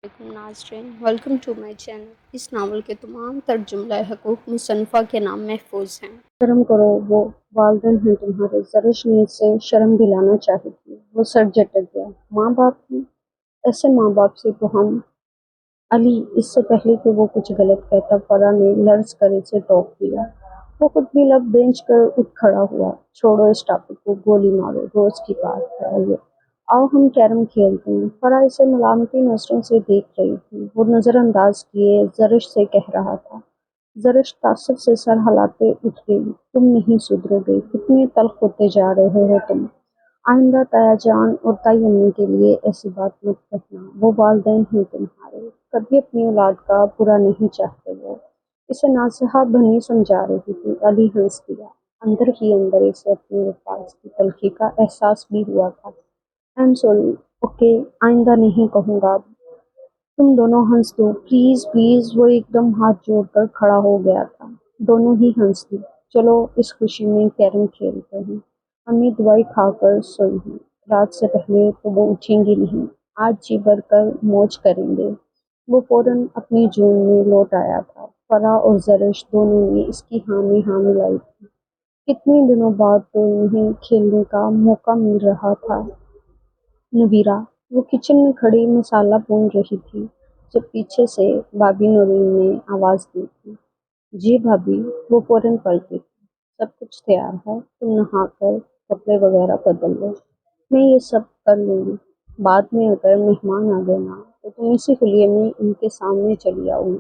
वालेकुम नाज़रीन, welcome to my channel. इस नावल के तमाम जुमला हकूक़ मुसन्नफ़ा के नाम महफूज हैं। शर्म करो, वो वालिदैन हैं तुम्हारे। ज़रश ने से शर्म दिलाना चाही थी, वो सर झटक गया। माँ बाप की ऐसे माँ बाप से तो हम अली। इससे पहले कि वो कुछ गलत कहता, फरा ने लर्ज़ कर इसे टोक दिया। वो खुद भी लब बेंच कर उठ खड़ा हुआ। छोड़ो इस टॉपिक को, गोली मारो, रोज़ की बात है ये। आओ हम कैरम खेलते हैं। फरा इसे मलामती नज़रों से देख रही थी। वो नज़रअंदाज किए ज़रिश से कह रहा था। ज़रिश तासुब से सर हिलाते उठ गई। तुम नहीं सुधरोगे, कितने तल्ख़ होते जा रहे हो तुम। आइंदा ताया जान और ताई अम्मी के लिए ऐसी बात मत कहना, वो वालिदैन हैं तुम्हारे। कभी अपनी औलाद का बुरा नहीं चाहते वो। इसे नाज़हा बनी समझा रही थी। अली हंस दिया। अंदर ही अंदर इसे अपने अल्फाज की तलखी का एहसास भी हुआ था। आई एम सॉरी, ओके, आइंदा नहीं कहूँगा अब। तुम दोनों हंस दो, प्लीज़ प्लीज़। वो एकदम हाथ जोड़कर खड़ा हो गया था। दोनों ही हंस दी। चलो इस खुशी में कैरम खेलते हैं। अम्मी दवाई खाकर सोई हैं। रात से पहले तो वो उठेंगी नहीं। आज जी भर कर मौज करेंगे। वो फौरन अपनी जून में लौट आया था। फरा और ज़रिश दोनों ने इसकी हाँ में हाँ मिलाई थी। कितने दिनों बाद तो इन्हें खेलने का मौका मिल रहा था। नबीरा, वो किचन में खड़ी मसाला भून रही थी जब पीछे से भाभी नूरीन ने आवाज़ दी थी। जी भाभी। वो फौरन पलटी थी। सब कुछ तैयार है, तुम नहा कर कपड़े वगैरह बदल लो, मैं ये सब कर लूँगी। बाद में अगर मेहमान आ गए ना, तो तुम इसी खुलिये में इनके सामने चली आओगी।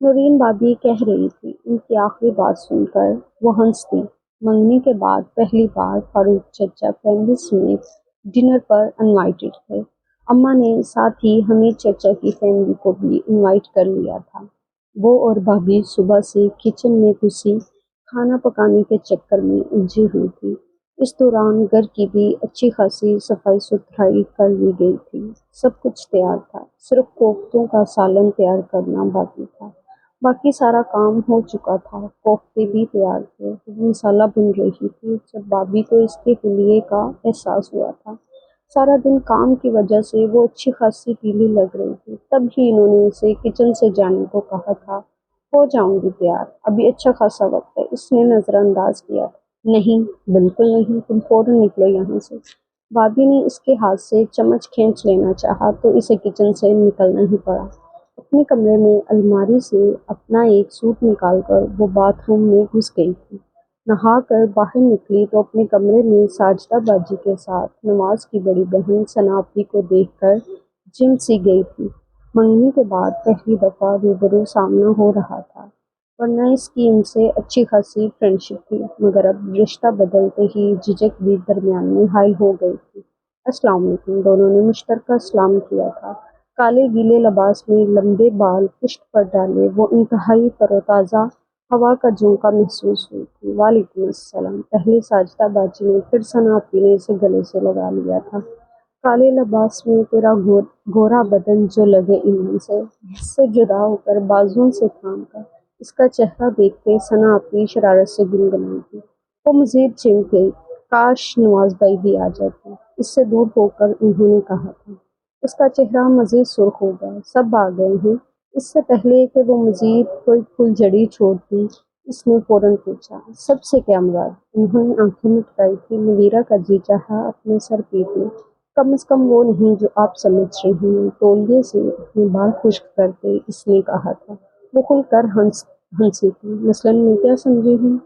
नूरीन भाभी कह रही थी। इनकी आखिरी बात सुनकर वो हंस दी। मंगनी के बाद पहली बार फारूक चचा फैमिली समेत डिनर पर इनवाइटेड थे। अम्मा ने साथ ही हमीद चचा की फैमिली को भी इनवाइट कर लिया था। वो और भाभी सुबह से किचन में घुसी खाना पकाने के चक्कर में उलझी हुई थी। इस दौरान घर की भी अच्छी खासी सफाई सुथराई कर ली गई थी। सब कुछ तैयार था, सिर्फ कोफ्तों का सालन तैयार करना बाकी था। बाकी सारा काम हो चुका था। कोफ्ते भी तैयार थे। वो मसाला भून रही थी जब भाभी को इसके हुलिये का एहसास हुआ था। सारा दिन काम की वजह से वो अच्छी खासी पीली लग रही थी। तब ही इन्होंने उसे किचन से जाने को कहा था। हो जाऊंगी तैयार, अभी अच्छा खासा वक्त है। इसने नज़रअंदाज किया। नहीं, बिल्कुल नहीं, तुम फौरन निकलो यहाँ से। भाभी ने इसके हाथ से चम्मच खींच लेना चाहा तो इसे किचन से निकलना ही पड़ा। अपने कमरे में अलमारी से अपना एक सूट निकालकर वो बाथरूम में घुस गई थी। नहा कर बाहर निकली तो अपने कमरे में साजदा बाजी के साथ नवाज की बड़ी बहन सनाफी को देखकर जिम सी गई थी। मंगनी के बाद पहली दफ़ा रूबरू सामना हो रहा था, वरना इसकी इनसे अच्छी खासी फ्रेंडशिप थी, मगर अब रिश्ता बदलते ही झिझक भी दरमियान में हाई हो गई थी। अस्सलाम वालेकुम। दोनों ने मुश्तरका सलाम किया था। काले गीले लिबास में लंबे बाल पुश्त पर डाले वो इंतहाई तरोताज़ा हवा का झोंका महसूस हुई थी। वालेकुम अस्सलाम। पहले साजदा बाजी ने, फिर सनाफी ने इसे गले से लगा लिया था। काले लिबास में तेरा गोरा बदन जो लगे ईमान से, इससे जुदा होकर बाजुओं से थाम कर इसका चेहरा देखते सनाफी शरारत से गुनगुनाई थी। वो मजीद चिढ़ गई। काश नवाज भाई भी आ जाते। इससे दूर होकर उन्होंने कहा था। उसका चेहरा मजीद सुर्ख हो गया। सब आ गए हैं। इससे पहले कि वो मजीद कोई फुलझड़ी छोड़ती, इसने फौरन पूछा, सबसे क्या मुराद। उन्होंने आंखें मिटकाई थी। नवीरा का जी चाहा अपने सर पीटे। कम से कम वो नहीं जो आप समझ रही हैं। तौलिए से अपने बाल खुश्क करके इसने कहा था। वो खुलकर हंसी थी। मसलन मैं क्या समझी हूँ।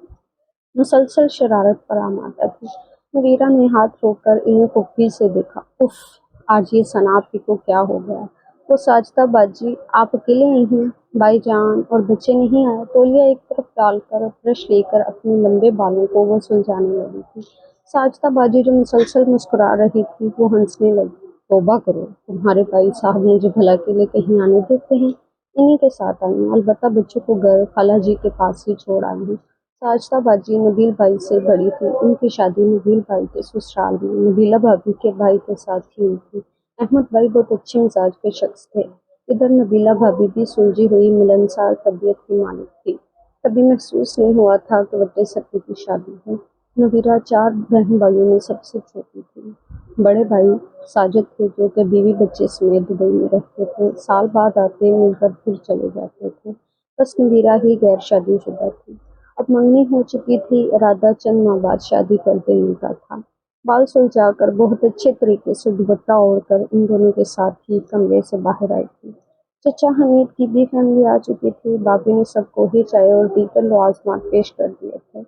मुसलसल शरारत पर आमादा थी। नवीरा ने हाथ रोककर इन्हें फुफ्फी से देखा। उफ, आज ये सनाफी को क्या हो गया। वो साजदा बाजी, आप अकेले आई हैं? भाईजान और बच्चे नहीं आए? तौलिया एक तरफ डालकर ब्रश लेकर अपने लंबे बालों को वो सुलझाने लगी थी। साजदा बाजी जो मुसलसल मुस्कुरा रही थी वो हंसने लगी। तौबा करो, तुम्हारे भाई साहब मुझे भला के लिए कहीं आने देते हैं? इन्हीं के साथ आई हूँ। अलबत्ता बच्चों को घर खाला जी के पास ही छोड़ आई हूँ। साजदा बाजी नबील भाई से बड़ी थी। उनकी शादी नबील भाई के ससुराल में नबीला भाभी के भाई के साथ ही हुई थी। अहमद भाई बहुत अच्छे मिजाज के शख्स थे। इधर नबीला भाभी भी सुलझी हुई मिलनसार तबीयत की मालिक थी। कभी महसूस नहीं हुआ था कि वड्डे सत्ती की शादी है। نویرہ 4 بہن بھائیوں میں سب سے چھوٹی تھی۔ بڑے بھائی ساجد تھے جو کہ بیوی بچے سمیت دبئی میں رہتے تھے، سال بعد آتے مل کر پھر چلے جاتے تھے۔ بس نویرہ ہی غیر شادی شدہ تھی۔ اب منگنی ہو چکی تھی، ارادہ چند ماہ بعد شادی کر دینے کا تھا۔ بال سلجھا کر بہت اچھے طریقے سے دوپٹہ اوڑھ کر ان دونوں کے ساتھ ہی کمرے سے باہر آئی تھی۔ چچا حمید کی بھی فیملی آ چکی تھی۔ بابی نے سب کو ہی چائے اور دیگر لوازمات پیش کر دیے تھے۔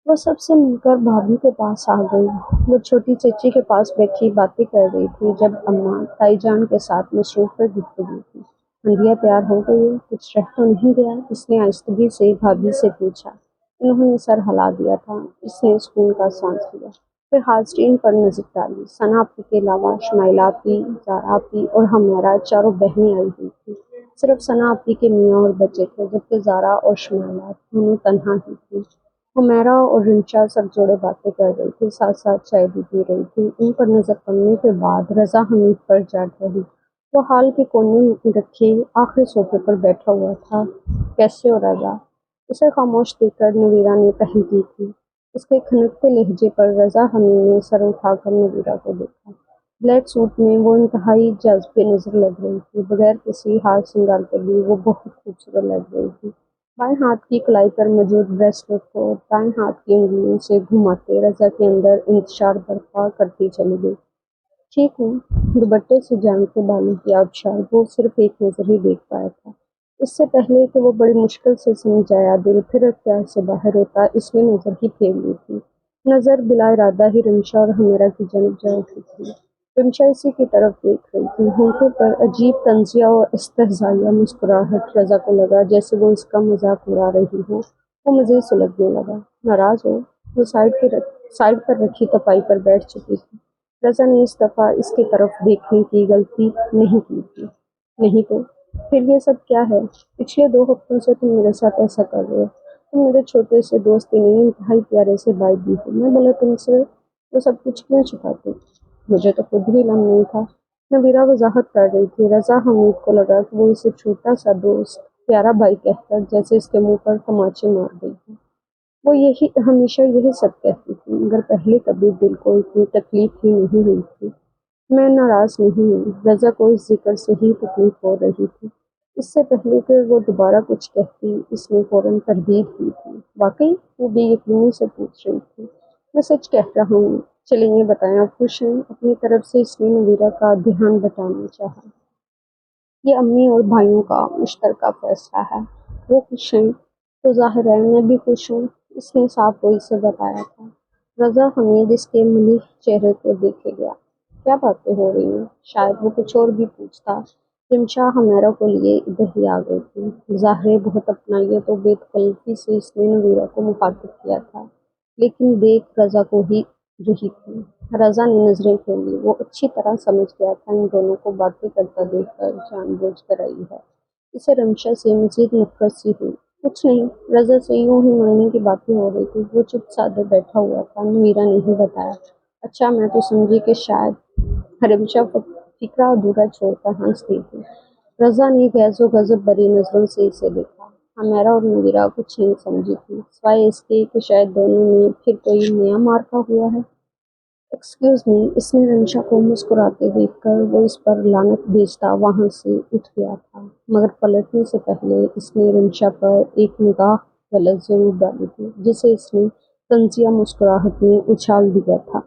وہ سب سے مل کر بھابھی کے پاس آ گئی۔ وہ چھوٹی چچی کے پاس بیٹھی باتیں کر رہی تھی جب اماں تائی جان کے ساتھ مصروف گفتگو تھی۔ ہنڈیا تیار ہو گئی ہے؟ کچھ رہ تو نہیں گیا؟ اس نے آہستگی سے بھابھی سے پوچھا۔ انہوں نے سر ہلا دیا تھا۔ اس نے سکون کا سانس لیا، پھر حاضرین پر نظر ڈالی۔ ثنا آپی کے علاوہ شمائلہ آپی، زہرا آپی اور حمیرہ چاروں بہنیں آئی ہوئی تھیں۔ صرف ثنا آپی کے میاں اور بچے تھے، جبکہ زہرا اور شمائلہ دونوں تنہا ہی تھیں۔ حمیرہ اور رمشا سر جوڑے باتیں کر رہی تھی، ساتھ ساتھ چائے بھی پی رہی تھی۔ ان پر نظر پڑنے کے بعد رضا حمید پر جا رہی۔ وہ ہال کے کونے میں رکھے آخری صوفے پر بیٹھا ہوا تھا۔ کیسے ہو رضا؟ اسے خاموش دیکھ کر نویرہ نے پہل کی تھی۔ اس کے کھنکتے لہجے پر رضا حمید نے سر اٹھا کر نویرہ کو دیکھا۔ بلیک سوٹ میں وہ انتہائی جاذب نظر لگ رہی تھی۔ بغیر کسی ہار سنگار کے بھی وہ بہت خوبصورت لگ رہی تھی۔ بائیں ہاتھ کی کلائی پر موجود بریسلیٹ کو دائیں ہاتھ کی انگلیوں سے گھماتے رضا کے اندر انتشار برپا کرتی چلی گئی۔ ٹھیک ہوں؟ دوپٹے سے جانتے بالوں کی آبشار وہ صرف ایک نظر ہی دیکھ پایا تھا۔ اس سے پہلے کہ وہ بڑی مشکل سے سمجھ آیا دل پھر اختیار سے باہر ہوتا، اس نے نظر ہی پھیر لی تھی۔ نظر بلا ارادہ ہی رمشا اور حمیرہ کی جانب جا اٹھی تھی۔ رمشا اسی کی طرف دیکھ رہی تھی، ہونٹوں پر عجیب طنزیہ اور استہزائیہ مسکراہٹ۔ رضا کو لگا جیسے وہ اس کا مذاق اڑا رہی ہو۔ وہ مزید سلگنے لگا۔ ناراض ہو؟ وہ سائڈ پر رکھی تپائی پر بیٹھ چکی تھی۔ رضا نے اس دفعہ اس کی طرف دیکھنے کی غلطی نہیں کی تھی۔ نہیں تو پھر یہ سب کیا ہے؟ پچھلے 2 ہفتوں سے تم میرے ساتھ ایسا کر رہے ہو۔ تم میرے چھوٹے سے دوست ہی نہیں، انتہائی پیارے سے بھائی بھی ہو۔ میں بھلا تم سے وہ سب کچھ کیوں چھپاتی؟ مجھے تو خود بھی علم نہیں تھا۔ نویرہ وضاحت کر رہی تھی۔ رضا حمید کو لگا کہ وہ اسے چھوٹا سا دوست، پیارا بھائی کہہ کر جیسے اس کے منہ پر تماچے مار گئی ہے۔ وہ ہمیشہ یہی سب کہتی تھی، مگر پہلے کبھی دل کو اتنی تکلیف ہی نہیں ہوئی تھی۔ میں ناراض نہیں ہوں۔ رضا کو اس ذکر سے ہی تکلیف ہو رہی تھی۔ اس سے پہلے کہ وہ دوبارہ کچھ کہتی، اس نے فوراً تردید کی تھی۔ واقعی؟ وہ بے یقینی سے پوچھ رہی تھی۔ میں سچ کہہ رہا ہوں۔ چلیں یہ بتائیں، آپ خوش ہیں؟ اپنی طرف سے اس نے نویرہ کا دھیان بٹانا چاہا۔ یہ امی اور بھائیوں کا مشترکہ فیصلہ ہے۔ وہ خوش ہیں تو ظاہر ہے میں بھی خوش ہوں، اس نے صاف گوئی سے بتایا تھا۔ رضا حمید اس کے ملیح چہرے کو دیکھے گیا۔ کیا باتیں ہو رہی ہیں؟ شاید وہ کچھ اور بھی پوچھتا۔ رمشا حمیرہ کو لیے ادھر ہی آ گئی تھی۔ ظاہر بہت اپنائیت و بے تکلفی سے اس نے نویرہ کو مخاطب کیا تھا، لیکن دیکھ رضا کو ہی رہی تھی۔ رضا نے نظریں پھیر لی۔ وہ اچھی طرح سمجھ گیا تھا ان دونوں کو باتیں کرتا دیکھ کر جان بوجھ کر آئی ہے۔ اسے رمشا سے مزید نفرت سی ہوئی۔ کچھ نہیں، رضا سے یوں ہی ملنے کی باتیں ہو رہی تھی۔ وہ چپ سادے بیٹھا ہوا تھا۔ نویرہ نے ہی بتایا۔ اچھا، میں تو سمجھی کہ شاید۔ رمشا فکرہ ادھورا چھوڑ کر ہنس دی تھی۔ رضا نے غیظ و غضب بھری نظروں سے اسے دیکھا۔ حمیرہ اور نویرہ کچھ نہیں سمجھی تھی، سوائے اس کے کہ شاید دونوں میں پھر کوئی نیا معرکہ ہوا ہے۔ ایکسکیوز می، اس نے رمشا کو مسکراتے دیکھ کر وہ اس پر لعنت بھیجتا وہاں سے اٹھ گیا تھا، مگر پلٹنے سے پہلے اس نے رمشا پر ایک نگاہ غلط ضرور ڈالی تھی، جسے اس نے طنزیہ مسکراہٹ میں اچھال دیا تھا۔